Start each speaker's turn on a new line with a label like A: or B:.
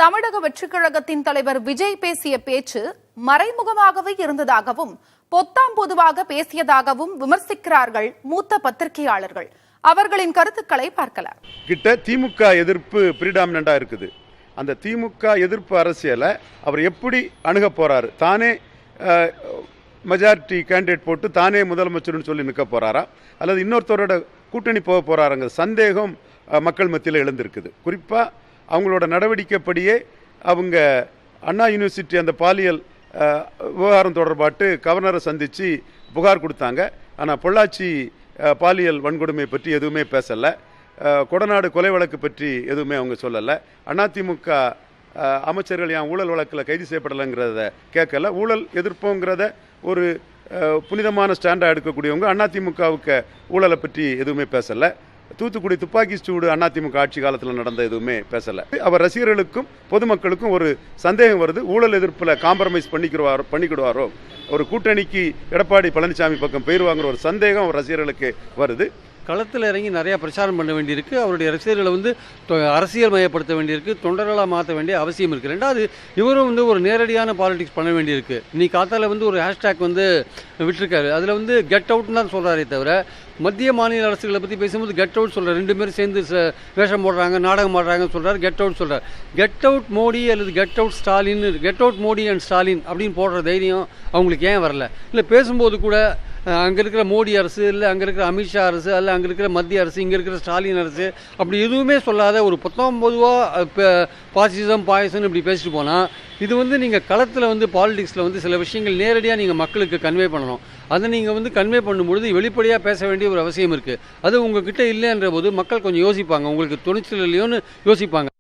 A: தமிழக வெற்றிக் கழகத்தின் தலைவர் விஜய் பேசிய பேச்சு மறைமுகமாகவே இருந்ததாகவும் பொத்தாம் பொதுவாக பேசியதாகவும் விமர்சிக்கிறார்கள் மூத்த பத்திரிகையாளர்கள். அவர்களின் கருத்துக்களை பார்க்கலாம்.
B: கிட்ட திமுக எதிர்ப்பு பிரிடாமினண்டா இருக்குது. அந்த திமுக எதிர்ப்பு அரசியலை அவர் எப்படி அணுக போறாரு? தானே மெஜாரிட்டி கேண்டிடேட் போட்டு தானே முதலமைச்சர்னு சொல்லி நிற்க போறாரா, அல்லது இன்னொருத்தரோட கூட்டணி போக போறாருங்க சந்தேகம் மக்கள் மத்தியில் எழுந்திருக்குது. குறிப்பாக அவங்களோட நடவடிக்கைப்படியே அவங்க அண்ணா யூனிவர்சிட்டி அந்த பாலியல் விவகாரம் தொடர்பாட்டு கவர்னரை சந்தித்து புகார் கொடுத்தாங்க. ஆனால் பொள்ளாச்சி பாலியல் வன்கொடுமை பற்றி எதுவுமே பேசலை. கொடநாடு கொலை வழக்கு பற்றி எதுவுமே அவங்க சொல்லலை. அதிமுக அமைச்சர்கள் ஏன் ஊழல் வழக்கில் கைது செய்யப்படலைங்கிறத கேட்கல. ஊழல் எதிர்ப்போங்கிறத ஒரு புனிதமான ஸ்டாண்டாக எடுக்கக்கூடியவங்க அதிமுகவுக்கு ஊழலை பற்றி எதுவுமே பேசலை. தூத்துக்குடி துப்பாக்கி சூடு அதிமுக ஆட்சி காலத்தில் நடந்த எதுவுமே பேசலை. அவர் ரசிகர்களுக்கும் பொதுமக்களுக்கும் ஒரு சந்தேகம் வருது. ஊழல் எதிர்ப்பில் காம்ப்ரமைஸ் பண்ணிக்கிடுவாரோ, ஒரு கூட்டணிக்கு எடப்பாடி பழனிசாமி பக்கம் போயிடுவாங்கிற ஒரு சந்தேகம் அவர் ரசிகர்களுக்கு வருது.
C: களத்தில் இறங்கி நிறையா பிரச்சாரம் பண்ண வேண்டியிருக்கு. அவருடைய ரசிகர்களை அரசியல் மயப்படுத்த வேண்டியிருக்கு. தொண்டர்களாக மாற்ற வேண்டிய அவசியம் இருக்குது. ரெண்டாவது, இவரும் ஒரு நேரடியான பாலிடிக்ஸ் பண்ண வேண்டியிருக்கு. இன்னைக்கு காத்தால ஒரு ஹேஷ்டேக் விட்டுருக்காரு. அதில் கெட் அவுட்னு தான் சொல்கிறாரே தவிர மத்திய மாநில அரசுகளை பற்றி பேசும்போது கெட் அவுட் சொல்கிறார். ரெண்டு பேரும் சேர்ந்து வேஷம் போடுறாங்க, நாடகம் ஆடுறாங்கன்னு சொல்கிறார். கெட் அவுட் சொல்கிறார். கெட் அவுட் மோடி அல்லது get out Stalin, get out Modi and Stalin அப்படின்னு போடுற தைரியம் அவங்களுக்கு ஏன் வரல? இல்லை பேசும்போது கூட அங்கே இருக்கிற மோடி அரசு, இல்லை அங்கே இருக்கிற அமித்ஷா அரசு, அல்ல அங்கே இருக்கிற மத்திய அரசு, இங்கே இருக்கிற ஸ்டாலின் அரசு அப்படி எதுவுமே சொல்லாத ஒரு பொதுவாக பாசிசம் பாயசம் இப்படி பேசிட்டு போனால் இது நீங்கள் களத்தில் பாலிடிக்ஸில் சில விஷயங்கள் நேரடியாக நீங்கள் மக்களுக்கு கன்வே பண்ணணும். அதை நீங்கள் கன்வே பண்ணும்பொழுது வெளிப்படையாக பேச வேண்டிய ஒரு அவசியம் இருக்குது. அது உங்ககிட்ட இல்லைன்ற போது மக்கள் கொஞ்சம் யோசிப்பாங்க, உங்களுக்கு துணிச்சல் இல்லையோன்னு யோசிப்பாங்க.